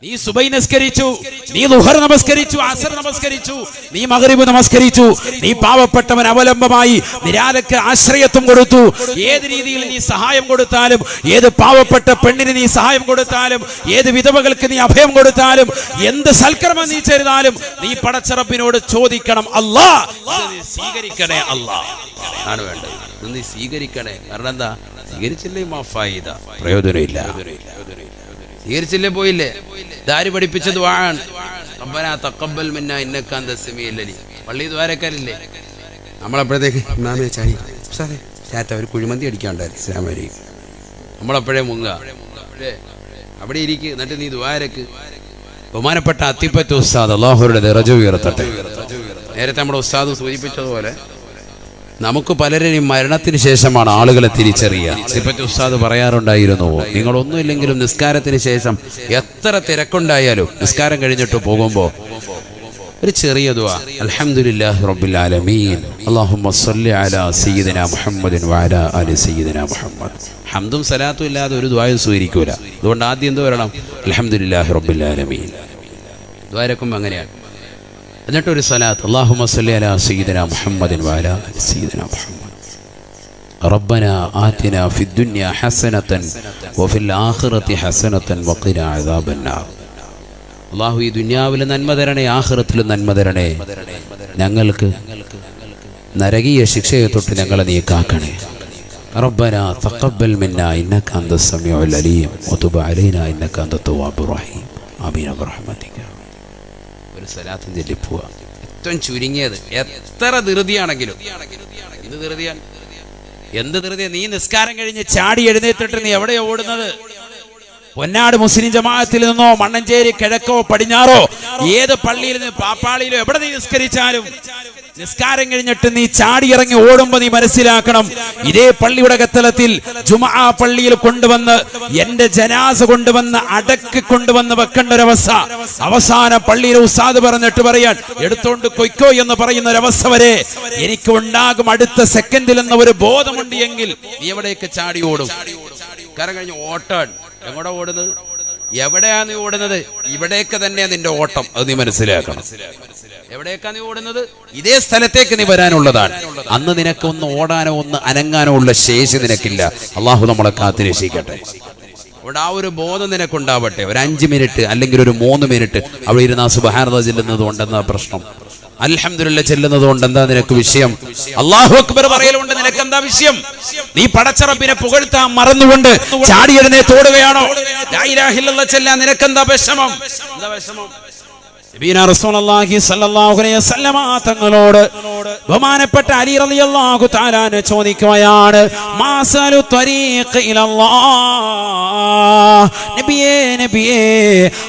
നീ സുബൈ നമസ്കരിച്ചു, നീ ളുഹർ നമസ്കരിച്ചു, അസർ നമസ്കരിച്ചു, നീ മഗ്രിബ് നമസ്കരിച്ചു, നീ പാവപ്പെട്ടവൻ അവലംബമായി നിരാലക്ക് ആശ്രയത്വം കൊടുത്തു. ഏത് രീതിയിൽ നീ സഹായം കൊടുത്താലും, ഏത് പാവപ്പെട്ട പെണ്ണിന് നീ സഹായം കൊടുത്താലും, ഏത് വിധവകൾക്ക് നീ അഭയം കൊടുത്താലും, എന്ത് സൽക്കർമ്മം നീ ചെയ്താലും നീ പടച്ചറബിനോട് ചോദിക്കണം, അല്ലാ സ്വീകരിക്കണേ, അല്ലാ ആണ് വേണ്ടത്, നീ സ്വീകരിക്കണേ. കാരണം എന്താ, സ്വീകരിച്ചില്ലേ മാഫായിദ, പ്രയോജനമില്ല. സ്വീകരിച്ചില്ലേ പോയില്ലേ. ദാരി പഠിപ്പിച്ച ദുആണ്, റബ്ബനാ തഖബ്ബൽ മിന്നാ ഇന്നക അൻതസ് സമീഉൽ അലീം. പള്ളി ദ്വാരക്കാരില്ലേ, നമ്മളപ്പോഴത്തേക്ക് ഇമാമേ ചാടി സാറേ ചാറ്റ ഒരു കുഴിമന്തി അടിക്കാണ്ടായിരുന്നു ഇസ്ലാം വരി, നമ്മളപ്പോഴേ മുങ്ങ അവിടെ ഇരിക്കും. എന്നിട്ട് നീ ദ്വാരക്ക്. ബഹുമാനപ്പെട്ട അത്തിപ്പറ്റ ഉസ്താദ്, അല്ലാഹുവിന്റെ ദറജ ഉയർത്തട്ടെ. നേരത്തെ നമ്മുടെ ഉസ്താദ് സൂചിപ്പിച്ചതുപോലെ നമുക്ക് പലരെയും മരണത്തിന് ശേഷമാണ് ആളുകളെ തിരിച്ചറിയുക. ഇപ്പത്തെ ഉസ്താദ് പറയാറുണ്ടായിരുന്നു, നിങ്ങളൊന്നുമില്ലെങ്കിലും നിസ്കാരത്തിന് ശേഷം എത്ര തിരക്കുണ്ടായാലും നിസ്കാരം കഴിഞ്ഞിട്ട് പോകുമ്പോൾ ഒരു ചെറിയ ദുആ, അൽഹംദുലില്ലാഹി റബ്ബിൽ ആലമീൻ അല്ലാഹുമ്മ സ്വല്ലി അലാ സയ്യിദിനാ മുഹമ്മദിൻ വഅലാ ആലി സയ്യിദിനാ മുഹമ്മദ്. ഹംദും സലാത്തും ഇല്ലാതെ ഒരു ദുആയും സ്വീകരിക്കൂല. അതുകൊണ്ട് ആദ്യം എന്ത് വരണം, അൽഹംദുലില്ലാഹി റബ്ബിൽ ആലമീൻ. ദുആരക്കുമ്പോൾ അങ്ങനെയാണ്. എന്നിട്ടൊരു സലാത്ത്, അല്ലാഹുമ്മ സ്വല്ലി അലാ സയ്യിദിനാ മുഹമ്മദിൻ വഅലാ ആലി സയ്യിദിനാ മുഹമ്മദ്. റബ്ബനാ ആതിനാ ഫിദ്ദുനിയാ ഹസനതൻ വഫിൽ ആഖിറതി ഹസനതൻ വഖിനാ അദാബന്നാർ. അല്ലാഹു ഈ ദുനിയാവിൽ നന്മ തരണേ, ആഖിറത്തിലും നന്മ തരണേ, ഞങ്ങൾക്ക് നരകീയ ശിക്ഷയെ തൊട്ട് ഞങ്ങളെ നീ കാക്കണേ. റബ്ബനാ തഖബ്ബൽ മിന്നാ ഇന്നക അൻതസ് സമീഉൽ അലീം വതുബ് അലൈനാ ഇന്നക അൻതത് തവ്വാബുർ റഹീം. ആമീൻ ബിറഹ്മതിക. ഒരു സലാത്തും ചൊല്ലിപ്പോവുക. ഏറ്റവും ചുരുങ്ങിയത്, എത്ര ധൃതിയാണെങ്കിലും. എന്ത് ധൃതിയാണ്, എന്ത് ധൃതിയാ. നീ നിസ്കാരം കഴിഞ്ഞ് ചാടി എഴുന്നേറ്റിട്ട് നീ എവിടെയാ ഓടുന്നത്? പൊന്നാട് മുസ്ലിം ജമാഅത്തിൽ നിന്നോ മണ്ണഞ്ചേരി കിഴക്കോ പടിഞ്ഞാറോ ഏത് പള്ളിയിൽ നിന്ന് പാപ്പാളിയിലോ എവിടെ നീ നിസ്കരിച്ചാലും നിസ്കാരം കഴിഞ്ഞിട്ട് നീ ചാടി ഇറങ്ങി ഓടുമ്പോ നീ മനസ്സിലാക്കണം, ഇതേ പള്ളിയുടെ കത്തലത്തിൽ ജുമുഅ പള്ളിയിൽ കൊണ്ടുവന്ന് എന്റെ ജനാസ കൊണ്ടുവന്ന് അടക്കി കൊണ്ടുവന്ന് വെക്കേണ്ട ഒരവസ്ഥ, അവസാന പള്ളിയിൽ ഉസ്താദ് പറഞ്ഞിട്ട് പറയാൻ എടുത്തോണ്ട് കൊയ്ക്കോ എന്ന് പറയുന്ന ഒരവസ്ഥ വരെ എനിക്ക് ഉണ്ടാകും അടുത്ത സെക്കൻഡിൽ എന്ന ഒരു ബോധമുണ്ട് എങ്കിൽ നീ എവിടേക്ക് ചാടി ഓടും. കാരണം കഴിഞ്ഞ് ഓട്ടാൻ എങ്ങോട്ടാ ഓടുന്നത്, എവിടെയാ നീ ഓടുന്നത്? ഇവിടേക്ക് തന്നെയാ നിന്റെ ഓട്ടം, അത് നീ മനസ്സിലാക്കണം. എവിടേക്കാ നീ ഓടുന്നത്? ഇതേ സ്ഥലത്തേക്ക് നീ വരാനുള്ളതാണ്. അന്ന് നിനക്ക് ഒന്ന് ഓടാനോ ഒന്ന് അനങ്ങാനോ ഉള്ള ശേഷി നിനക്കില്ല. അള്ളാഹു നമ്മളെ കാത്തുരക്ഷിക്കട്ടെ. അവിടെ ആ ഒരു ബോധം നിനക്കുണ്ടാവട്ടെ. ഒരു 5 മിനിറ്റ് അല്ലെങ്കിൽ ഒരു 3 മിനിറ്റ് അവിടെ ഇരുന്ന സുബ്ഹാനല്ലാഹ് ചെല്ലുന്നത് കൊണ്ടെന്നാ പ്രശ്നം, അൽഹംദുലില്ലാഹ് ചെല്ലുന്നത് കൊണ്ട് എന്താ നിനക്ക് വിഷയം? അല്ലാഹു അക്ബർ പറയലുകൊണ്ട് നിനക്ക് എന്താ വിഷയം? നീ പടച്ചറബിനെ പുകഴ്ത്താൻ മറന്നുകൊണ്ട് ചാടി എഴുന്നേറ്റ് ഓടുകയാണോ? ലാ ഇലാഹ ഇല്ലല്ലാഹ് ചെല്ലാൻ നിനക്കെന്താ വിഷമം? എന്താ വിഷമം? നബിയുനാ റസൂലുള്ളാഹി സ്വല്ലല്ലാഹു അലൈഹി വസല്ലമ തങ്ങളോട് ബഹുമാനപ്പെട്ട അലി റളിയല്ലാഹു തആല ചോദിക്കുകയാണ്, മാസലു ത്വരീഖ് ഇലല്ലാഹ്. നബിയേ നബിയേ,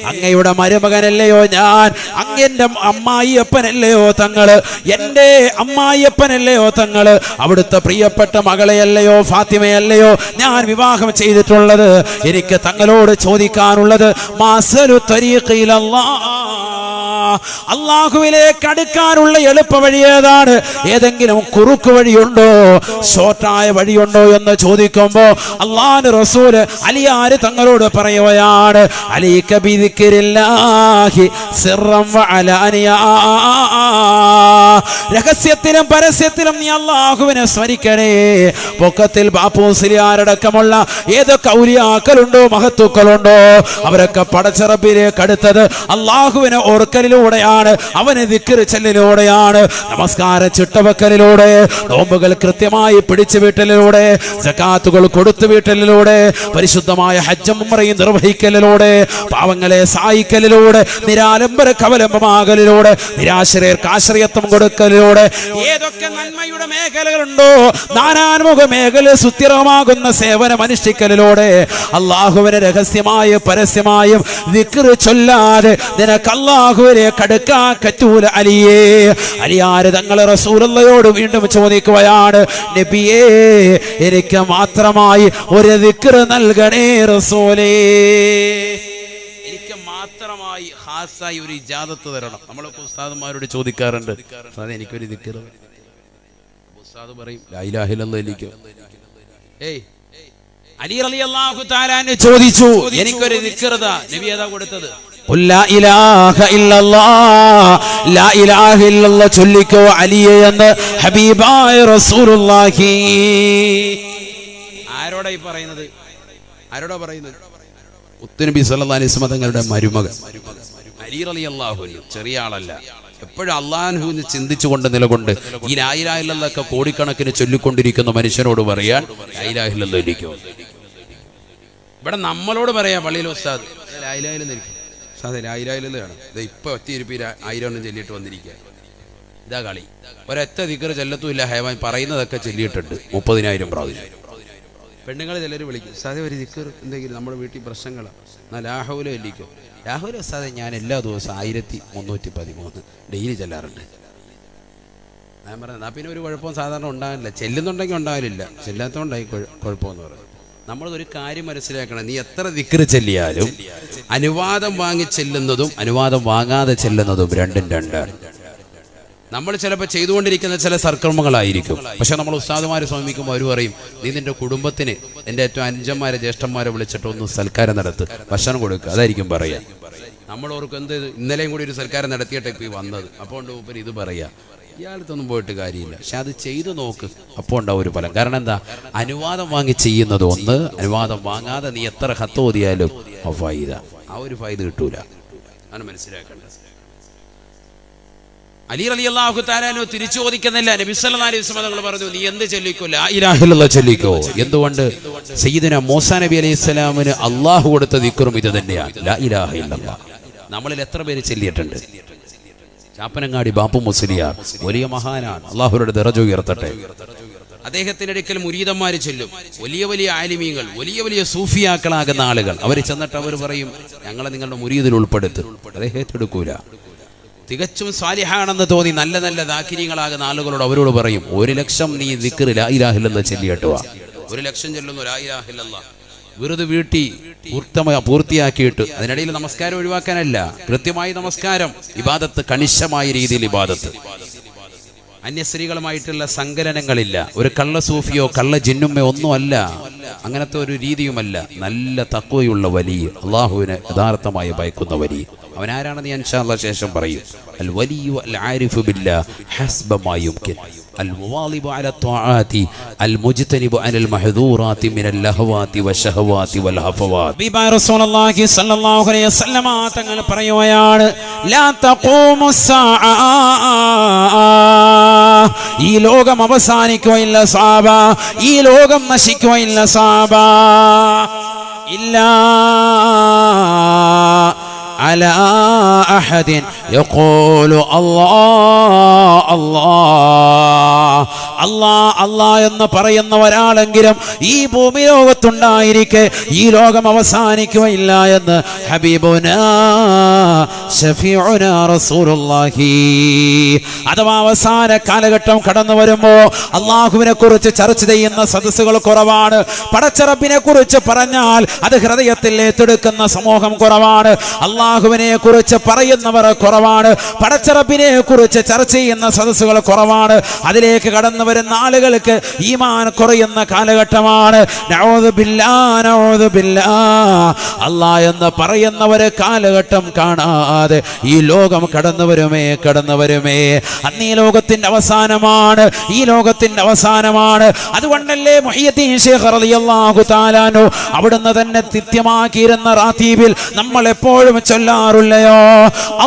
അങ്ങയുടെ മരുമകനല്ലയോ ഞാൻ, അങ്ങന്റെ അമ്മായിയപ്പനല്ലയോ തങ്ങള്, എന്റെ അമ്മായിയപ്പനല്ലയോ തങ്ങള്, അവിടുത്തെ പ്രിയപ്പെട്ട മകളെയല്ലയോ ഫാത്തിമയല്ലയോ ഞാൻ വിവാഹം ചെയ്തിട്ടുള്ളത്. എനിക്ക് തങ്ങളോട് ചോദിക്കാനുള്ളത്, മാസലു ത്വരീഖ് ഇലല്ലാഹ്, അല്ലാഹുവിലേക്ക് അടുക്കാനുള്ള എളുപ്പ വഴി ഏതാണ്? ഏതെങ്കിലും കുറുക്ക് വഴിയുണ്ടോ, ഷോർട്ടായ വഴിയുണ്ടോ എന്ന് ചോദിക്കുമ്പോ അല്ലാഹുവിന്റെ റസൂൽ അലിയാര് തങ്ങളോട് പറയുകയാണ്, അലൈക ബിദിക്രില്ലാഹി സിർറൻ വഅലാനിയാ, രഹസ്യത്തിലും പരസ്യത്തിലും നീ അല്ലാഹുവിനെ സ്മരിക്കണേ. പൊക്കത്തിൽ ബാപ്പൂസിലിയാരടക്കമുള്ള ഏതൊക്കെ ഔലിയാക്കളുണ്ടോ മഹത്തുക്കളുണ്ടോ അവരൊക്കെ പടച്ചറബിലേക്ക് അടുത്തത് അല്ലാഹുവിനെ ഓർക്കലിലൂടെയാണ്, അവനെ ദിക്ർ ചെല്ലലിലൂടെയാണ്, നമസ്കാര ചിട്ടവക്കലിലൂടെ, നോമ്പുകൾ കൃത്യമായി പിടിച്ചു വീട്ടലിലൂടെ, സകാത്തുകൾ കൊടുത്തു വീട്ടലിലൂടെ, പരിശുദ്ധമായ ഹജ്ജും ഉംറയും നിർവഹിക്കലിലൂടെ, പാവങ്ങളെ സഹായിക്കലിലൂടെ, നിരാലംബര കവലംബമാകലിലൂടെ, നിരാശ്രയർക്ക് ആശ്രയത്വം കൊടുക്കലിലൂടെ, ഏതൊക്കെ നന്മയുടെ മേഖലകളുണ്ടോ നാനാൻമുഖ മേഖല സുസ്ഥിരമാകുന്ന സേവനം അനുഷ്ഠിക്കലിലൂടെ അല്ലാഹുവിനെ രഹസ്യമായും പരസ്യമായും ദിക്ർ ചൊല്ലാതെ നിനക്ക് അല്ലാഹുവിലേക്ക് അടുക്കാൻ പറ്റൂല അലിയേ. അലിയാര് തങ്ങളെ റസൂലുള്ളാഹിയോട് വീണ്ടും ചോദിക്കുകയാണ്, നബിയേ എനിക്ക് മാത്രമായി ഒരു ദിക്ർ നൽകണേ റസൂലേ, എനിക്ക് മാത്രമായി ഖാസായി ഒരു ഇജാദത്ത് തരണം. നമ്മളൊക്കെ ഉസ്താദുമാരോട് ചോദിക്കാറുണ്ട്, എനിക്കൊരു ദിക്ർ. ഉസ്താദ് പറയും ലാ ഇലാഹ ഇല്ലല്ലാഹ്. അലി റളിയല്ലാഹു തആല ചോദിച്ചു, എനിക്കൊരു ദിക്ർ താ. നബി ഏതാ കൊടുത്തത്? ലാ ഇലാഹ ഇല്ലല്ലാഹ്, ലാ ഇലാഹ ഇല്ലല്ലാഹ് ചൊല്ലിക്കോ അലിയെ എന്ന് ഹബീബായ റസൂലുള്ളാഹി. ആരോടാ ഈ പറയുന്നത്? ആരോടാ പറയുന്നത്? മുത്തുനബി സല്ലല്ലാഹു അലൈഹി വസല്ലം തങ്ങളുടെ മരുമകൻ അലി റളിയല്ലാഹു അൻഹു. ചെറിയ ആളല്ല. എപ്പോഴും അല്ലാഹുവിനെ ചിന്തിച്ചുകൊണ്ട് നിലകൊണ്ട് ഈ ലാ ഇലാഹ ഇല്ലല്ലാഹ് കോടിക്കണക്കിന് ചൊല്ലിക്കൊണ്ടിരിക്കുന്ന മനുഷ്യനോട് പറയാൻ ലാ ഇലാഹ ഇല്ലല്ലാഹ് ഇരിക്കും. ഇവിടെ നമ്മളോട് പറയാ പള്ളിയിൽ ഉസ്താദ് ലാ ഇലാഹ ഇല്ലല്ലാഹ് ഇരിക്കും. ഉസ്താദ് ലാ ഇലാഹ ഇല്ലല്ലാഹ് ഇത് ഇപ്പൊ ഒത്തിരിപ്പി 1000 ചൊല്ലിയിട്ട് വന്നിരിക്കുക. ഇതാ കളി. ഒരൊറ്റ ദിക്ർ ചെല്ലത്തുമില്ല. ഹൈവാൻ പറയുന്നതൊക്കെ ചൊല്ലിയിട്ടുണ്ട് 30,000 പ്രാവശ്യം. പെണ്ണുങ്ങൾ ചിലർ വിളിക്കും, ഉസ്താദെ ഒരു ദിക്ർ എന്തെങ്കിലും നമ്മുടെ വീട്ടിൽ പ്രശ്നങ്ങളാണ്, എന്നാൽ ലാഹൗല ചൊല്ലിക്കോ. ലാഹൗല ഉസ്താദെ ഞാൻ എല്ലാ ദിവസവും 1313 ഡെയിലി ചെല്ലാറുണ്ട്. ഞാൻ പറഞ്ഞത് എന്നാൽ പിന്നെ ഒരു കുഴപ്പവും സാധാരണ ഉണ്ടാകില്ല. ചെല്ലുന്നുണ്ടെങ്കിൽ ഉണ്ടാകില്ല, ചെല്ലാത്തതുകൊണ്ടായി കുഴപ്പമെന്ന് പറയും. നമ്മളൊരു കാര്യം മനസ്സിലാക്കണം, നീ എത്ര ദിക്ർ ചെല്ലിയാലും അനുവാദം വാങ്ങി ചെല്ലുന്നതും അനുവാദം വാങ്ങാതെ ചെല്ലുന്നതും രണ്ടും രണ്ടാണ്. നമ്മൾ ചിലപ്പോൾ ചെയ്തുകൊണ്ടിരിക്കുന്ന ചില സൽക്കർമ്മങ്ങളായിരിക്കും. പക്ഷെ നമ്മൾ ഉസ്താദുമാരെ സമീപിക്കുമ്പോൾ അവർ പറയും, നീ നിന്റെ കുടുംബത്തിന് എൻ്റെ ഏറ്റവും അനുജന്മാരെ ജ്യേഷ്ഠന്മാരെ വിളിച്ചിട്ട് ഒന്ന് സൽക്കാരം നടത്ത്, ഭക്ഷണം കൊടുക്കുക. അതായിരിക്കും പറയാ. നമ്മൾ ഓർക്കും എന്ത് ഇന്നലെയും കൂടി ഒരു സൽക്കാരം നടത്തിയിട്ടേ ഇപ്പോൾ ഈ വന്നത്, അപ്പോൾ ഉണ്ട് മൂപ്പര് ഇത് പറയാ. ഇയാളത്തൊന്നും പോയിട്ട് കാര്യമില്ല. പക്ഷെ അത് ചെയ്തു നോക്ക്, അപ്പോൾ ഉണ്ടാവും ഒരു ഫലം. കാരണം എന്താ? അനുവാദം വാങ്ങി ചെയ്യുന്നത് ഒന്ന്, അനുവാദം വാങ്ങാതെ നീ എത്ര ഹത്ത് ഓതിയാലും ആ ഒരു ഫൈദ കിട്ടൂല. അങ്ങനെ മനസ്സിലാക്കേണ്ടത്. അലി റളിയല്ലാഹു തആല അൻഹു തിരിച്ചു ചോദിക്കുന്നില്ല. നബി സല്ലല്ലാഹു അലൈഹി വസല്ലം തങ്ങൾ പറഞ്ഞു, നീ എന്ത് ചൊല്ലിക്കോ, ലാ ഇലാഹ ഇല്ലല്ലാഹ് ചൊല്ലിക്കോ. എന്തുകൊണ്ട്? സയ്യിദുനാ മൂസാ നബി അലൈഹിസ്സലാമിന് അല്ലാഹു കൊടുത്ത ദിക്റും ഇത് തന്നെയാണ്, ലാ ഇലാഹ ഇല്ലല്ലാഹ്. നമ്മളിൽ എത്ര പേര് ചൊല്ലിയിട്ടുണ്ട്? ചാപ്പനങ്ങാടി ബാപ്പു മുസ്ലിയാർ വലിയ മഹാനാണ്, അല്ലാഹുവിന്റെ ദറജ ഉയർത്തട്ടെ. അദ്ദേഹത്തിന്റെ അടുക്കൽ മുരീദന്മാർ ചെല്ലും, വലിയ വലിയ ആലിമീങ്ങൾ, വലിയ വലിയ സൂഫിയാക്കളാകുന്ന ആളുകൾ. അവർ ചെന്നിട്ട് അവർ പറയും, ഞങ്ങളെ നിങ്ങളുടെ മുരീദിൽ ഉൾപ്പെടുത്തും. അദ്ദേഹം ഏറ്റെടുക്കൂല. തികച്ചും സ്വാലിഹാണെന്ന് തോന്നി നല്ല നല്ല ദാക്കിരികളാകുന്ന ആളുകളോട് അവരോട് പറയും, 1,00,000 നീ ദിക്ർ ലാ ഇലാഹ ഇല്ലല്ലാഹ് ചൊല്ലിയിട്ടുവാ. 1,00,000 ചൊല്ലുന്നു ലാ ഇലാഹ ഇല്ലല്ലാഹ്, വെറുതെ വീട്ടി പൂർത്തിയാക്കിയിട്ട്. അതിനിടയിൽ നമസ്കാരം ഒഴിവാക്കാനല്ല, കൃത്യമായി നമസ്കാരം, ഇബാദത്ത് കണിശമായ രീതിയിൽ ഇബാദത്ത്. അന്യസ്ത്രീകളുമായിട്ടുള്ള സങ്കലനങ്ങളില്ല. ഒരു കള്ള സൂഫിയോ കള്ള ജിന്നുമ്മയോ ഒന്നുമല്ല, അങ്ങനത്തെ ഒരു രീതിയുമല്ല. നല്ല തഖ്വയുള്ള വലിയ, അള്ളാഹുവിനെ യഥാർത്ഥമായി ഭയക്കുന്ന വലിയ. അവൻ ആരാണെന്ന് ഞാൻ ഇൻഷാ അല്ലാഹ് ശേഷം പറയും. അൽ വലിയു അൽ ആരിഫു ബില്ലാഹ് ഹസ്ബ മാ യുംകിൻ അൽ മുവാലിബു അല ത്വാആതി അൽ മുജ്തനിബു അനിൽ മഹ്ദൂറാതി മിനൽ ലഹവാതി വശഹവാതി വൽ ഹഫവാത്. ബിബാ റസൂലുള്ളാഹി സ്വല്ലല്ലാഹു അലൈഹി വസല്ലമ തങ്ങൾ പറയുകയാണ്, ലാ തഖൂമുസ്സാഅ, ഈ ലോകം അവസാനിക്കുകയില്ല സഹാബ, ഈ ലോകം നശിക്കുകയില്ല സഹാബ, ഇല്ലാ അലാ അഹദിൻ യഖൂലു അല്ലാഹ് അല്ലാഹ് അല്ലാഹ് അല്ലാഹ് എന്ന് പറയുന്ന ഒരാളെങ്കിലും ഈ ഭൂമി ലോകത്തുണ്ടായിരിക്കെ ഈ ലോകം അവസാനിക്കുകയില്ല എന്ന് ഹബീബുനാ ശഫീഉനാ റസൂലുള്ളാഹി. അഥവാ അവസാന കാലഘട്ടം കടന്നു വരുമ്പോ അള്ളാഹുവിനെ കുറിച്ച് ചർച്ച ചെയ്യുന്ന സദസ്സുകൾ കുറവാണ്. പടച്ചറബിനെ കുറിച്ച് പറഞ്ഞാൽ അത് ഹൃദയത്തിൽ ഏറ്റെടുക്കുന്ന സമൂഹം കുറവാണ്. അള്ളാഹുവിനെ കുറിച്ച് പറയുന്നവർ കുറവാണ്. പടച്ചറബിനെ കുറിച്ച് ചർച്ച ചെയ്യുന്ന സദസ്സുകൾ കുറവാണ്. അതിലേക്ക് കടന്നു വരുന്ന ആളുകൾക്ക് ഈമാൻ കുറയുന്ന കാലഘട്ടമാണ്. നഊദു ബില്ലാഹ്, നഊദു ബില്ലാഹ്. അല്ലാഹ് എന്ന് പറയുന്നവരെ കാലഘട്ടം കാണാതെ ഈ ലോകം കടന്നു വരുമേ. അന്ന് ഈ ലോകത്തിന്റെ അവസാനമാണ്, ഈ ലോകത്തിന്റെ അവസാനമാണ്. അതുകൊണ്ടല്ലേ മുഹയ്യിദ്ദീൻ ശൈഖ് റളിയല്ലാഹു തആല അൻഹു അവിടുന്ന് തന്നെ നിത്യമാക്കിയിരുന്ന റാത്തീബിൽ നമ്മൾ എപ്പോഴും ചൊല്ലാറുള്ളയോ,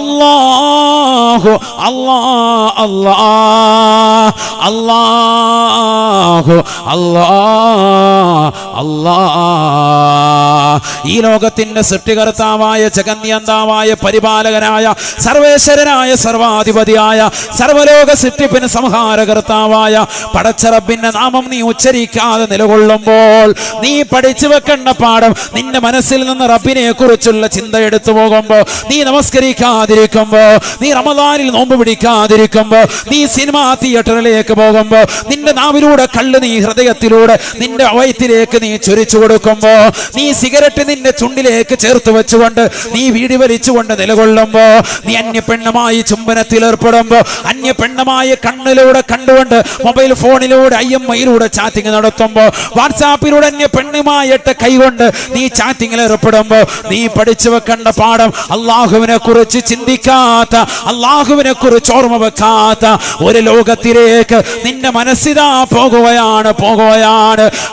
അല്ലാഹു അല്ലാഹ് അല്ലാഹ് അല്ലാഹു അല്ലാഹ് അല്ലാഹ്. ഈ ലോകത്തിന്റെ സൃഷ്ടികർത്താവായ, ജഗന്യന്താവായ, പരിപാലകനായ, സർവേശ്വരനായ, സർവാധിപതിയായ, സർവലോക സൃഷ്ടിപ്പിന് സംഹാരകർത്താവായ പടച്ചറബിന്റെ നാമം നീ ഉച്ചരിക്കാതെ നിലകൊള്ളുമ്പോൾ, നീ പഠിച്ചു വെക്കേണ്ട പാഠം, നിന്റെ മനസ്സിൽ നിന്ന് റബ്ബിനെ കുറിച്ചുള്ള ചിന്ത എടുത്തു പോകുമ്പോ നീ നമസ്കരിക്കാതിരിക്കുമ്പോ പോകുമ്പോ, നീ റമദാനിൽ നോമ്പ് പിടിക്കാതിരിക്കുമ്പോ, നീ സിനിമാ തിയേറ്ററിലേക്ക് പോകുമ്പോ, നിന്റെ നാവിലൂടെ കള്ള് നീ ഹൃദയത്തിലൂടെ നിന്റെ വയറ്റിലേക്ക് നീ ചൊരിച്ചു കൊടുക്കുമ്പോ, നീ സിഗരറ്റ് നിന്റെ ചുണ്ടിലേക്ക് ചേർത്ത് വെച്ചുകൊണ്ട് നീ വീടി വലിച്ചുകൊണ്ട് നിലകൊള്ളുമ്പോ, നീ അന്യപെണ്ണുമായി ചുംബനത്തിൽ ഏർപ്പെടുമ്പോ, അന്യപെണ്ണുമായ കണ്ണിലൂടെ കണ്ടുകൊണ്ട് മൊബൈൽ ഫോണിലൂടെ IMIയിലൂടെ ചാറ്റിംഗ് നടത്തുമ്പോ, വാട്സാപ്പിലൂടെ അന്യപെണ്ണുമായിട്ട് കൈകൊണ്ട് നീ ചാറ്റിംഗിൽ ഏർപ്പെടുമ്പോ, നീ പഠിച്ചു വെക്കേണ്ട പാഠം, അള്ളാഹുവിനെ കുറിച്ച് ചിന്തിക്കാത്ത, അള്ളാഹുവിനെ കുറിച്ച് ഓർമ്മ വെക്കാത്ത ഒരു ലോകത്തിലേക്ക് നിന്റെ മനസ്സിതാ പോകുകയാണ്.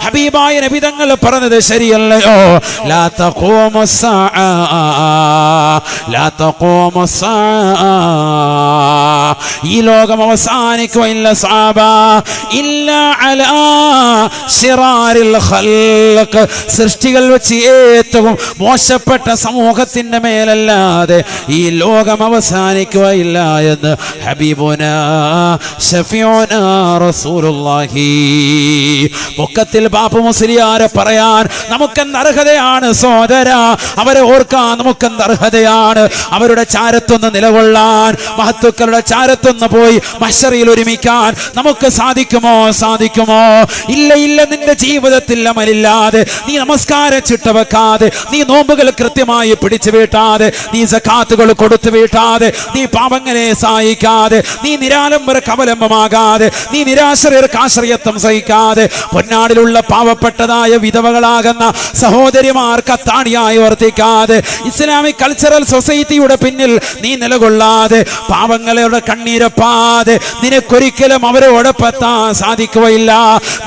ഹബീബായ നബി തങ്ങൾ പറഞ്ഞത് ശരിയല്ലയോ? ലാ തഖൂമു സ്സാഅ, ഈ ലോകം അവസാനിക്കുകയില്ല സഹാബ, ഇല്ലാ അലാ ശിറാരിൽ ഖൽഖ്, സൃഷ്ടികൾ വെച്ച് ഏറ്റവും മോശപ്പെട്ട സമൂഹത്തിന്റെ മേലല്ലാതെ ഈ ലോകം അവസാനിക്കുകയില്ല എന്ന് ഹബീബുനാ ശഫീഉനാ റസൂലുള്ളാഹി. പൊക്കത്തിൽ ബാപ്പു മുസ്ലിയാരെ പറയാൻ നമുക്കെന്ത് അർഹതയാണ് സഹോദര? അവരെ ഓർക്കാൻ നമുക്കെന്ത് അർഹതയാണ്? അവരുടെ ചാരത്തൊന്ന് നിലകൊള്ളാൻ, മഹത്തുക്കളുടെ ചാരത്തൊന്ന് പോയി മഹ്ശറിൽ ഒരുമിക്കാൻ നമുക്ക് സാധിക്കുമോ? ഇല്ല. നിന്റെ ജീവിതത്തിൽ അമലില്ലാതെ, നീ നമസ്കാരം ചിട്ടവെക്കാതെ, നീ നോമ്പുകൾ കൃത്യമായി പിടിച്ചു വീട്ടാതെ, നീ സകാത്തുകൾ കൊടുത്തു വീട്ടാതെ, നീ പാപങ്ങളെ സഹായിക്കാതെ, നീ നിരാലംബർക്ക് അവലംബമാകാതെ, നീ നിരാശ്രയർക്ക് ആശ്രയത്വം സഹിക്കാതെ, പൊന്നാടിലുള്ള പാവപ്പെട്ടതായ വിധവകളാകുന്ന സഹോദരിമാർക്ക് അത്താണിയായി വർത്തിക്കാതെ, ഇസ്ലാമിക് കൾച്ചറൽ സൊസൈറ്റിയുടെ പിന്നിൽ നീ നിലകൊള്ളാതെ, പാവങ്ങളുടെ കണ്ണീരപ്പാതെ, നിനക്കൊരിക്കലും അവരോടൊപ്പെത്താൻ സാധിക്കുകയില്ല.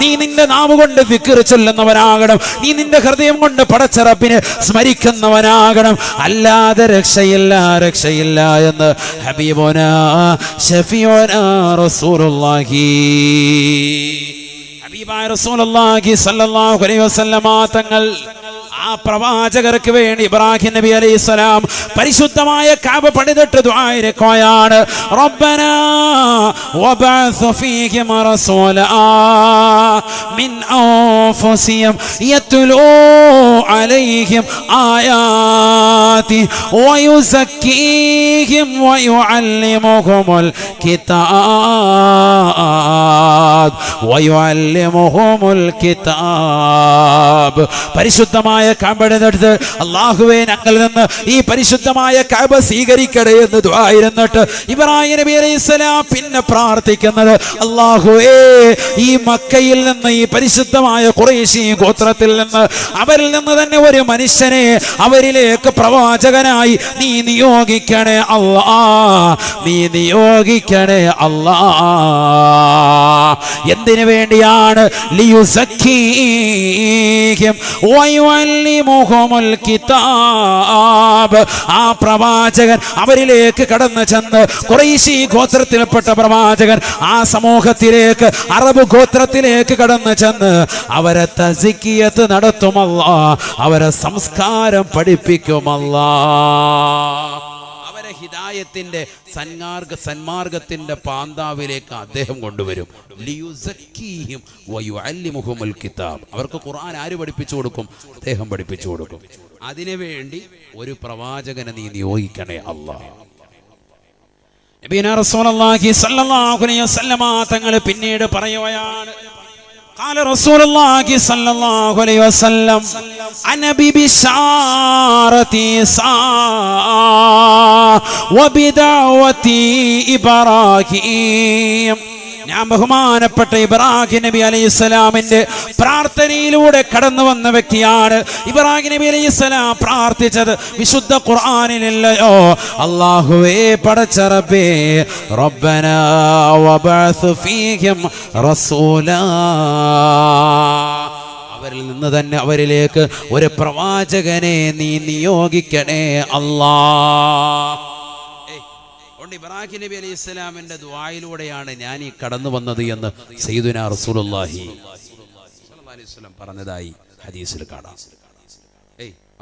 നീ നിന്റെ നാവ് കൊണ്ട് ദിക്ർ ചൊല്ലുന്നവനാകണം, നീ നിന്റെ ഹൃദയം കൊണ്ട് പടച്ച റബ്ബിനെ സ്മരിക്കുന്നവനാകണം. അല്ലാതെ രക്ഷയില്ല എന്ന് ഹബീബുനാ ശഫീഉനാ റസൂലുള്ളാഹി. ഹബീബായ റസൂലുള്ളാഹി സ്വല്ലല്ലാഹു അലൈഹി വസല്ലമ തങ്ങൾ ആ പ്രവാചകർക്ക് വേണ്ടി ഇബ്രാഹിം നബി അലൈഹിസ്സലാം പരിശുദ്ധമായ കഅബ പണിതിട്ട് ദുആ ഇരക്കുകയാണ്. റബ്ബനാ വബഅസ് ഫീഹിം റസൂലാ മിൻ അൻഫുസിഹിം യത്ലൂ അലൈഹിം ആയാതി വയുസക്കീഹിം വയുഅല്ലിമുഹുൽ കിതാബ്. പരിശുദ്ധമായ കഅബയുടെ അല്ലാഹുവേ ഞങ്ങളിൽ നിന്ന് ഈ പരിശുദ്ധമായ കഅബ സ്വീകരിക്കണേ എന്ന് ദുആ ഇരുന്നിട്ട് ഇബ്രാഹിം നബി അലൈഹിസ്സലാം പിന്നെ പ്രാർത്ഥിക്കുന്നത്, അല്ലാഹുവേ ഈ മക്കയിൽ നിന്ന്, ഈ പരിശുദ്ധമായ ഖുറൈശി ഗോത്രത്തിൽ നിന്ന്, അവരിൽ നിന്ന് തന്നെ ഒരു മനുഷ്യനെ അവരിലേക്ക് പ്രവാചകനായി നീ നിയോഗിക്കണേ അല്ലാ. എന്തിനു വേണ്ടിയാണ്? ലിയുസക്കീഹിം വയുഅല്ലിമുഹുൽ കിതാബ്. ആ പ്രവാചകൻ അവരിലേക്ക് കടന്നു ചെന്ന്, ഖുറൈശി ഗോത്രത്തിൽപ്പെട്ട പ്രവാചകൻ ആ സമൂഹത്തിലേക്ക്, അറബ് ഗോത്രത്തിലേക്ക് കടന്നു ചെന്ന് അവരെ തസ്കിയത്ത് നടത്തുമല്ലാ, അവരെ സംസ്കാരം പഠിപ്പിക്കുമല്ലാ, അവരെ ഹിദായത്തിന്റെ സന്മാർഗത്തിന്റെ പാന്താവിലേക്ക് അദ്ദേഹം കൊണ്ടുവരും. ലിയുസക്കീഹിം വയുഅല്ലിമുഹുൽ കിതാബ്. അവർക്ക് ഖുർആൻ ആര് പഠിപ്പിച്ചു കൊടുക്കും? അദ്ദേഹം പഠിപ്പിച്ചു കൊടുക്കും. അതിനുവേണ്ടി ഒരു പ്രവാചകനെ നീ നിയോഗിക്കണേ അല്ലാഹ്. നബിയുനാ റസൂലുള്ളാഹി സ്വല്ലല്ലാഹു അലൈഹി വസല്ലമ തങ്ങൾ പിന്നീട് പറയുകയാണ്, قال رسول الله صلى الله عليه وسلم أنا ببشارتي وبدعوتي إبراهيم. ഞാൻ ബഹുമാനപ്പെട്ട ഇബ്രാഹിം നബി അലൈഹിസ്സലാമിന്റെ പ്രാർത്ഥനയിലൂടെ കടന്നു വന്ന വ്യക്തിയാണ്. ഇബ്രാഹിം നബി അലൈഹിസ്സലാം പ്രാർത്ഥിച്ചത് വിശുദ്ധ ഖുർആനിലല്ലയോ? അല്ലാഹുവേ പടച്ച റബ്ബേ, റബ്ബനാ വബഅസ് ഫീഹിം റസൂലാ, അവരിൽ നിന്ന് തന്നെ അവരിലേക്ക് ഒരു പ്രവാചകനെ നീ നിയോഗിക്കണേ അല്ലാഹ്. ഇബ്രാഹിം നബി അലൈഹിസ്സലാമിന്റെ ദുആയിലൂടെയാണ് ഞാൻ ഈ കടന്നു വന്നത് എന്ന് സയ്യിദുനാ റസൂലുള്ളാഹി സ്വല്ലല്ലാഹു അലൈഹി വസല്ലം പറഞ്ഞതായി ഹദീസിൽ കാണാം.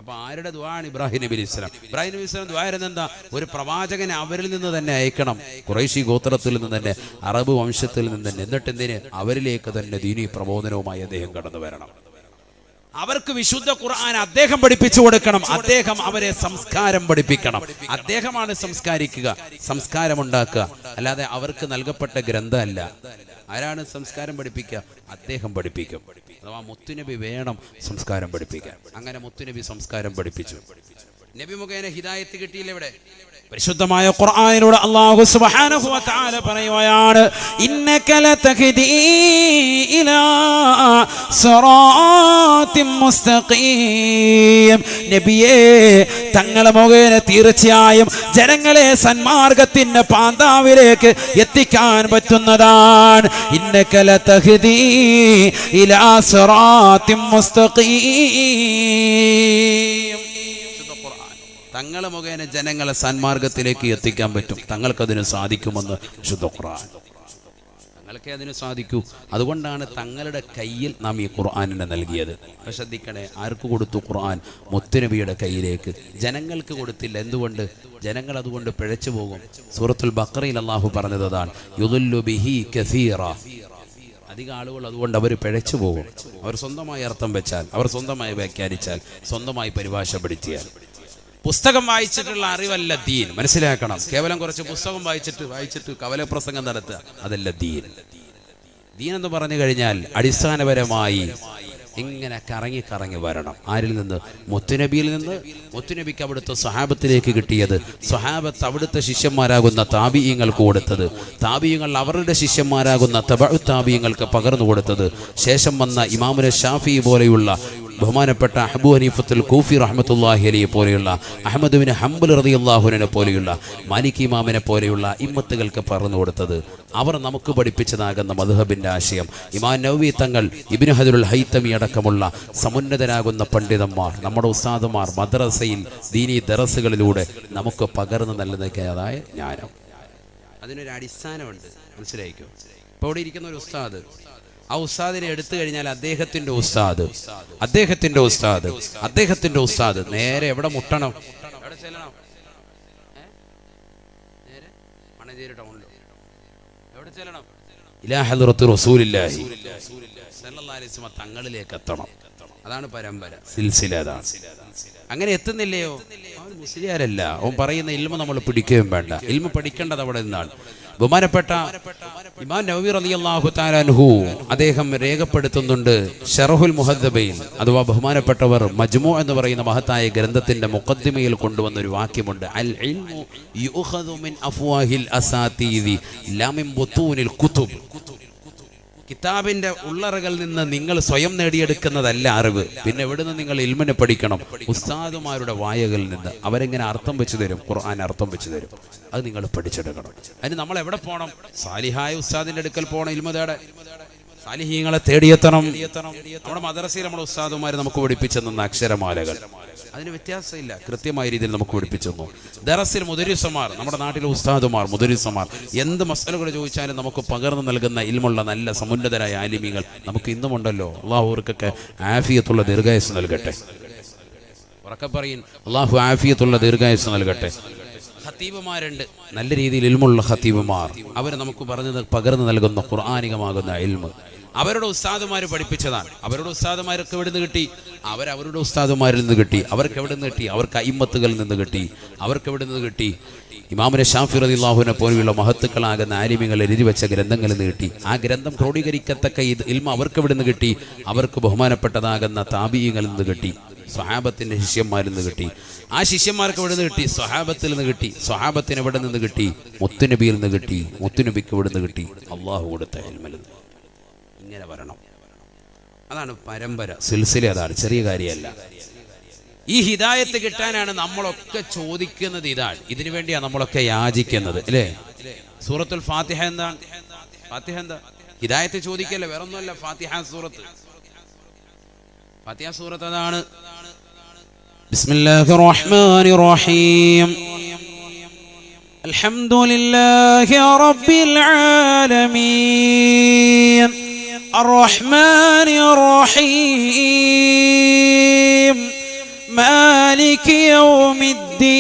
അപ്പൊ ആരുടെ ദുആണ്? ഇബ്രാഹിം നബി അലൈഹിസ്സലാം. ഇബ്രാഹിം നബി അലൈഹിസ്സലാം ദുആ എന്താ? ഒരു പ്രവാചകനെ അവരിൽ നിന്ന് തന്നെ അയക്കണം, ഖുറൈശി ഗോത്രത്തിൽ നിന്ന് തന്നെ, അറബ് വംശത്തിൽ നിന്ന് തന്നെ. എന്നിട്ട് എന്തിന്? അവരിലേക്ക് തന്നെ ദീനീ പ്രബോധനവുമായി അദ്ദേഹം കടന്നു വരണം. അവർക്ക് വിശുദ്ധ ഖുർആൻ അദ്ദേഹം പഠിപ്പിച്ചു കൊടുക്കണം. അദ്ദേഹം അവരെ സംസ്കാരം പഠിപ്പിക്കണം. അദ്ദേഹമാണ് സംസ്കാരിക്കുക, സംസ്കാരമുണ്ടാക്കുക. അല്ലാതെ അവർക്ക് നൽകപ്പെട്ട ഗ്രന്ഥമല്ല. ആരാണ് സംസ്കാരം പഠിപ്പിക്കുക? അദ്ദേഹം പഠിപ്പിക്കും. അഥവാ മുത്തുനബി വേണം സംസ്കാരം പഠിപ്പിക്കാൻ. അങ്ങനെ മുത്തുനബി സംസ്കാരം പഠിപ്പിച്ചു. നബി മുഖേന ഹിദായത്ത് കിട്ടിയില്ല. ഇവിടെ പരിശുദ്ധമായ ഖുർആനിലൂടെ അല്ലാഹു സുബ്ഹാനഹു വ തആല പറയുകയാണ്, ഇന്നക ലതഹ്ദീ ഇലാ സിറാത്തിൻ മുസ്തഖീം. നബിയേ, തങ്ങളെ മുഖേന തീർച്ചയായും ജനങ്ങളെ സന്മാർഗത്തിന്റെ പാന്താവിലേക്ക് എത്തിക്കാൻ പറ്റുന്നതാണ്. ഇന്നക ലതഹ്ദീ ഇലാ സിറാത്തിൻ മുസ്തഖീം. തങ്ങളെ മുഖേന ജനങ്ങളെ സന്മാർഗത്തിലേക്ക് എത്തിക്കാൻ പറ്റും. തങ്ങൾക്കതിന് സാധിക്കുമെന്ന് വിശുദ്ധ ഖുർആൻ. തങ്ങൾക്കേ അതിന് സാധിക്കൂ. അതുകൊണ്ടാണ് തങ്ങളുടെ കയ്യിൽ നാം ഈ ഖുർആനിനെ നൽകിയത്. ശ്രദ്ധിക്കണേ, ആർക്ക് കൊടുത്തു ഖുർആൻ? മുത്തുനബിയുടെ കയ്യിലേക്ക്. ജനങ്ങൾക്ക് കൊടുത്തില്ല. എന്തുകൊണ്ട്? ജനങ്ങൾ അതുകൊണ്ട് പിഴച്ചു പോകും. സൂറത്തുൽ ബഖറയിൽ അല്ലാഹു പറഞ്ഞത് അതാണ്, യുദല്ലു ബിഹി കസീറ. അധികം ആളുകൾ അതുകൊണ്ട് അവർ പിഴച്ചു പോകും. അവർ സ്വന്തമായി അർത്ഥം വെച്ചാൽ, അവർ സ്വന്തമായി വ്യാഖ്യാനിച്ചാൽ, സ്വന്തമായി പരിഭാഷപ്പെടുത്തിയാൽ. പുസ്തകം വായിച്ചിട്ടുള്ള അറിവല്ല ദീൻ. മനസ്സിലാക്കണം. കേവലം കുറച്ച് പുസ്തകം വായിച്ചിട്ട് കവലപ്രസംഗം നടത്തുക, അതല്ല ദീൻ. ദീൻ എന്ന് പറഞ്ഞു കഴിഞ്ഞാൽ അടിസ്ഥാനപരമായി ഇങ്ങനെ കറങ്ങി വരണം. ആരിൽ നിന്ന്? മുത്തുനബിയിൽ നിന്ന്. മുത്തുനബിക്ക് അവിടുത്തെ സ്വഹാബത്തിലേക്ക് കിട്ടിയത്, സ്വഹാബത്ത് അവിടുത്തെ ശിഷ്യന്മാരാകുന്ന താബിഈങ്ങൾക്ക് കൊടുത്തത്, താബിഈങ്ങൾ അവരുടെ ശിഷ്യന്മാരാകുന്ന തബഉ താബിഈങ്ങൾക്ക് പകർന്നു കൊടുത്തത്, ശേഷം വന്ന ഇമാമുന ഷാഫി പോലെയുള്ള ബഹുമാനപ്പെട്ട അബൂ ഹനീഫത്തുൽ കൂഫി റഹ്മത്തുള്ളാഹി അലൈഹി പോലെയുള്ള, അഹ്മദ് ബിൻ ഹംബൽ റളിയല്ലാഹു അൻഹു പോലെയുള്ള, മാലിക് ഇമാമിനെ പോലെയുള്ള ഇമ്മത്തുകൾക്ക് പറഞ്ഞു കൊടുത്തത്, അവർ നമുക്ക് പഠിപ്പിച്ചതാകുന്ന മദ്ഹബിന്റെ ആശയം. ഇമാം നവവി തങ്ങൾ, ഇബ്നു ഹജറുൽ ഹൈതമി അടക്കമുള്ള സമുന്നതരാകുന്ന പണ്ഡിതന്മാർ, നമ്മുടെ ഉസ്താദുമാർ മദ്രസയിൽ ദീനി ദറസുകളിലൂടെ നമുക്ക് പകർന്നു നൽകുന്നതായ ജ്ഞാനം, അതിനൊരു അടിസ്ഥാനമുണ്ട്. മനസ്സിലായിക്കോ? ഇപ്പോൾ ഇവിടെ ഇരിക്കുന്ന ഒരു ഉസ്താദ്, ആ ഉസ്താദിനെ എടുത്തു കഴിഞ്ഞാൽ അദ്ദേഹത്തിന്റെ ഉസ്താദ് നേരെ എവിടെ മുട്ടണം? എവിടെ ചെല്ലണം? നേരെ മണഞ്ചേരി ടൗണിലോ എവിടെ ചെല്ലണം? ഇലാ ഹദ്റത്തി റസൂലില്ലാഹി സല്ലല്ലാഹു അലൈഹി വസല്ലം തങ്ങളിലേക്ക് എത്തണം. അതാണ് പരമ്പര, സിൽസില. അതാണ്. അങ്ങനെ എത്തുന്നില്ലയോ, അവൻ മുസ്ലിയാരല്ല. അവൻ പറയുന്ന ഇൽമ നമ്മൾ പിടിക്കുകയും വേണ്ട. ഇൽമ പഠിക്കേണ്ടത് അവിടെ നിന്നാണ്. ബഹുമാനപ്പെട്ട ഇമാം നവവി റളിയല്ലാഹു തആല അൻഹു അദ്ദേഹം രേഖപ്പെടുത്തുന്നുണ്ട് ശറഹുൽ മുഹദ്ദബയിൽ, അഥവാ ബഹുമാനപ്പെട്ടവർ മജ്മൂ എന്ന് പറയുന്ന മഹത്തായ ഗ്രന്ഥത്തിന്റെ മുഖദ്ദിമയിൽ കൊണ്ടുവന്ന ഒരു വാക്യമുണ്ട്, അൽ ഇൽമു യുഖദു മിൻ അഫ്വാഹിൽ അസാതീദി ലാ മിൻ ബുതൂനിൽ കുതുബ്. കിതാബിന്റെ ഉള്ളറകളിൽ നിന്ന് നിങ്ങൾ സ്വയം നേടിയെടുക്കുന്നതല്ല അറിവ്. പിന്നെ എവിടുന്ന് നിങ്ങൾ ഇൽമിനെ പഠിക്കണം? ഉസ്താദുമാരുടെ വായകളിൽ നിന്ന്. അവരെങ്ങനെ അർത്ഥം വെച്ച് തരും? ഖുർആൻ അർത്ഥം വെച്ച് തരും. അത് നിങ്ങൾ പഠിച്ചെടുക്കണം. അതിന് നമ്മൾ എവിടെ പോകണം? സാലിഹായ ഉസ്താദിന്റെ അടുക്കൽ പോകണം. ഇൽമ തേടാൻ സാലിഹീങ്ങളെ തേടിയെത്തണം. നമ്മുടെ മദ്രസയിൽ നമ്മുടെ ഉസ്താദുമാർ നമുക്ക് പഠിപ്പിച്ചു തന്ന അക്ഷരമാലകൾ, അതിന് വ്യത്യാസമില്ല, കൃത്യമായ രീതിയിൽ നമുക്ക് പഠിപ്പിച്ചു തന്നു. ദറസിൽ മുദരിസമാർ, നമ്മുടെ നാട്ടിലെ ഉസ്താദുമാർ, മുദരിസമാർ എന്ത് മസലകൾ ചോദിച്ചാലും നമുക്ക് പകർന്നു നൽകുന്ന ഇൽമുള്ള നല്ല സമുന്നതരായ ആലിമീങ്ങൾ നമുക്ക് ഇന്നുമുണ്ടല്ലോ. അള്ളാഹു അവർക്കൊക്കെ ആഫിയത്തുള്ള ദീർഘായുസ് നൽകട്ടെ. ഉറക്കെ പറയും, അള്ളാഹു ആഫിയത്തുള്ള ദീർഘായുസ് നൽകട്ടെ. ഖതീബുമാരുണ്ട്, നല്ല രീതിയിൽ ഇൽമുള്ള ഖതീബുമാർ. അവർ നമുക്ക് പകർന്നു നൽകുന്ന ഖുർആനികമാകുന്ന ഇൽമ് അവരുടെ ഉസ്താദുമാർ പഠിപ്പിച്ചതാണ്. അവരുടെ ഉസ്താദുമാർക്ക് എവിടെ നിന്ന് കിട്ടി? അവരുടെ ഉസ്താദുമാരിൽ നിന്ന് കിട്ടി. അവർക്ക് എവിടെ നിന്ന് കിട്ടി? അവർക്ക് അയിമ്മത്തുകളിൽ നിന്ന് കിട്ടി. അവർക്ക് എവിടെ നിന്ന് കിട്ടി? ഇമാമുന ഷാഫി റളിയല്ലാഹുവിനെ പോലെയുള്ള മഹത്തുക്കളാകുന്ന ആലിമീങ്ങൾ എഴുതി വെച്ച ഗ്രന്ഥങ്ങളിൽ നിന്ന് കിട്ടി. ആ ഗ്രന്ഥം ക്രോഡീകരിക്കത്തക്ക ഇൽമ അവർക്ക് എവിടെ നിന്ന് കിട്ടി? അവർക്ക് ബഹുമാനപ്പെട്ടതാകുന്ന താബിഈങ്ങളിൽ നിന്ന് കിട്ടി, സ്വഹാബത്തിന്റെ ശിഷ്യന്മാരിൽ നിന്ന് കിട്ടി. ആ ശിഷ്യന്മാർക്ക് എവിടെ നിന്ന് കിട്ടി? സ്വഹാബത്തിൽ നിന്ന് കിട്ടി. സ്വഹാബത്തിന് എവിടെ നിന്ന് കിട്ടി? മുത്തുനബിയിൽ നിന്ന് കിട്ടി. മുത്തുനബിക്ക് എവിടെ നിന്ന് കിട്ടി? അള്ളാഹു കൊടുത്ത ഇൽമിൽ നിന്ന്. ഇങ്ങനെ വരണം. അതാണ് പരമ്പര, സിൽസില. അതാണ്, ചെറിയ കാര്യമല്ല. ഈ ഹിദായത്ത് കിട്ടാനാണ് നമ്മളൊക്കെ ചോദിക്കുന്നത്. ഇതാണ്, ഇതിനു വേണ്ടിയാണ് നമ്മളൊക്കെ യാചിക്കുന്നത്, അല്ലേ? സൂറത്തുൽ ഫാത്തിഹ എന്താണ്? ഫാത്തിഹ എന്താ? ഹിദായത്ത് ചോദിക്കല്ലേ, വേറെ ഒന്നുമല്ല. ഫാത്തിഹ സൂറത്ത് അതാണ്. ബിസ്മില്ലാഹിർ റഹ്മാനിർ റഹീം. അൽഹംദുലില്ലാഹി റബ്ബിൽ ആലമീൻ അർറഹ്മാനിർ റഹീം മാലികി യൗമിദ്ദീൻ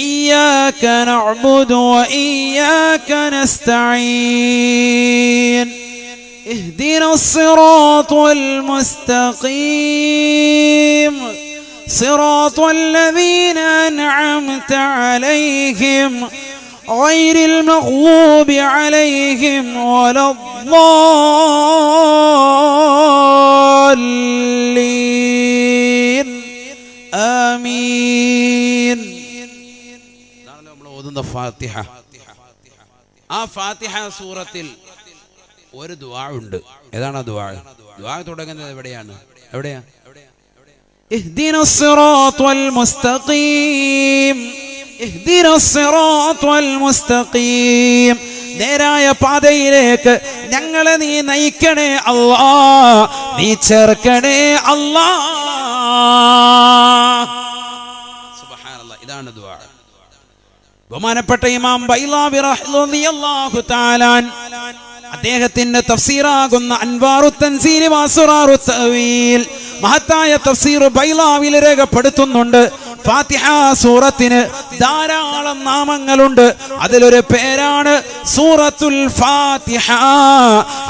ഇയ്യാക നഅ്ബുദു വ ഇയ്യാക നസ്തഈൻ اهدنا الصراط المستقيم صراط الذين أنعمت عليهم غير المغضوب عليهم ولا الضالين آمين. നമ്മൾ ഓതുന്ന ഫാത്തിഹ. ആ ഫാത്തിഹ സൂറത്തിൽ ഒരു ദുആ ഉണ്ട്. ഏതാണ് ആ ദുആ? ദുആ തുടങ്ങുന്നത് എവിടെയാണ്? എവിടെയാ? اهدنا الصراط المستقيم اهدنا الصراط المستقيم നേരായ പാതയിലേക്ക് ഞങ്ങളെ നീ നയിക്കണേ അല്ലാഹ്, നീ ചേർക്കണേ അല്ലാഹ്. സുബ്ഹാനല്ലാഹ്. ഇതാണ് ദുആ. ബഹുമാനപ്പെട്ട ഇമാം ബൈലാവി റളിയല്ലാഹു തആല അദ്ദേഹത്തിന്റെ തഫ്സീറാകുന്ന അൻവാറു തൻസീൽ വഅസ്റാറു തഅവീൽ മഹത്തായ തഫ്സീർ ബൈലാവിൽ രേഖപ്പെടുത്തുന്നുണ്ട്. ഫാത്തിഹ സൂറത്തിന് ധാരാളം നാമങ്ങളുണ്ട്. അതിലൊരു പേരാണ് സൂറത്തുൽ ഫാത്തിഹ,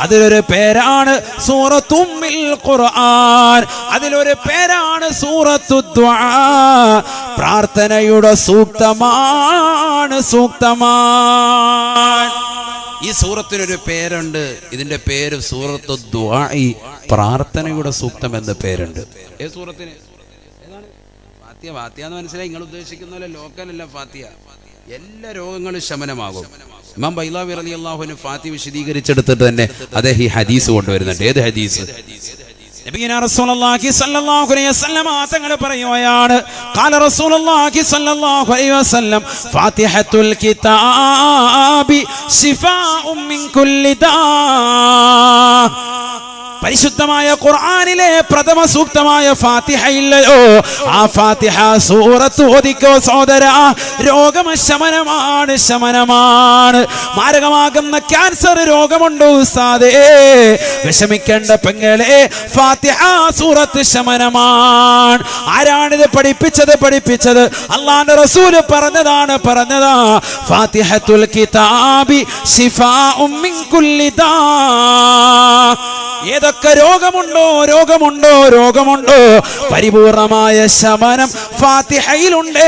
അതിലൊരു പേരാണ് സൂറത്തുൽ ഖുർആൻ, അതിലൊരു പേരാണ് സൂറത്തു ദുആ. പ്രാർത്ഥനയുടെ സൂക്തമാണ്, സൂക്തമാണ്. ഈ സൂറത്തിനൊരു പേരുണ്ട്. ഇതിന്റെ പേര് സൂറത്തു ദുആ, പ്രാർത്ഥനയുടെ സൂക്തം എന്ന പേരുണ്ട്. ഏത് സൂറത്തിന്? ഫാത്തിഹ. ഫാത്തിഹ എന്ന് മനസ്സിലായി. നിങ്ങൾ ഉദ്ദേശിക്കുന്ന പോലെ ലോക്കലല്ല ഫാത്തിഹ. എല്ലാ രോഗങ്ങളും ശമനമാകും. ഇമാം ബൈലാവി റളിയല്ലാഹു അൻഹു ഫാത്തിഹ വിശദീകരിച്ചെടുത്തിട്ട് തന്നെ അദ്ദേഹം ഈ ഹദീസ് കൊണ്ടുവരുന്നുണ്ട്. ഏത് ഹദീസ്? നബിയനാ റസൂലുള്ളാഹി സ്വല്ലല്ലാഹു അലൈഹി വസല്ലം തങ്ങൾ പറയുകയാണ്, ഖാല റസൂലുള്ളാഹി സ്വല്ലല്ലാഹു അലൈഹി വസല്ലം ഫാത്തിഹത്തുൽ കിതാബി ശിഫാഉം മിൻ കുല്ലി ദാ. പരിശുദ്ധമായ ഖുർആനിലെ പ്രഥമ സൂക്തമായ ഫാത്തിഹ ഇല്ലയോ, ആ ഫാത്തിഹ സൂറത്ത് ഓതിക്കോ സഹോദര, രോഗശമനമാണ്, ശമനമാണ്. മാരകമാകുന്ന ക്യാൻസർ രോഗമുണ്ടോ ഉസ്താദേ, വിഷമിക്കേണ്ട പെങ്ങളെ, ഫാത്തിഹ സൂറത്ത് ശമനമാണ്. ആരാണിത് പഠിപ്പിച്ചത്? അല്ലാഹുവിന്റെ റസൂല് പറഞ്ഞതാ. ഫാത്തിഹത്തുൽ കിതാബി ശിഫാഉം മിൻ കുല്ലി ദാ. ഏതൊക്കെ രോഗമുണ്ടോ പരിപൂർണമായ ശമനം ഫാത്തിഹയിലുണ്ട്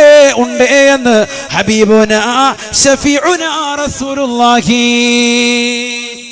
എന്ന് ഹബീബുനാ ശഫീഉനാ റസൂലുള്ളാഹി.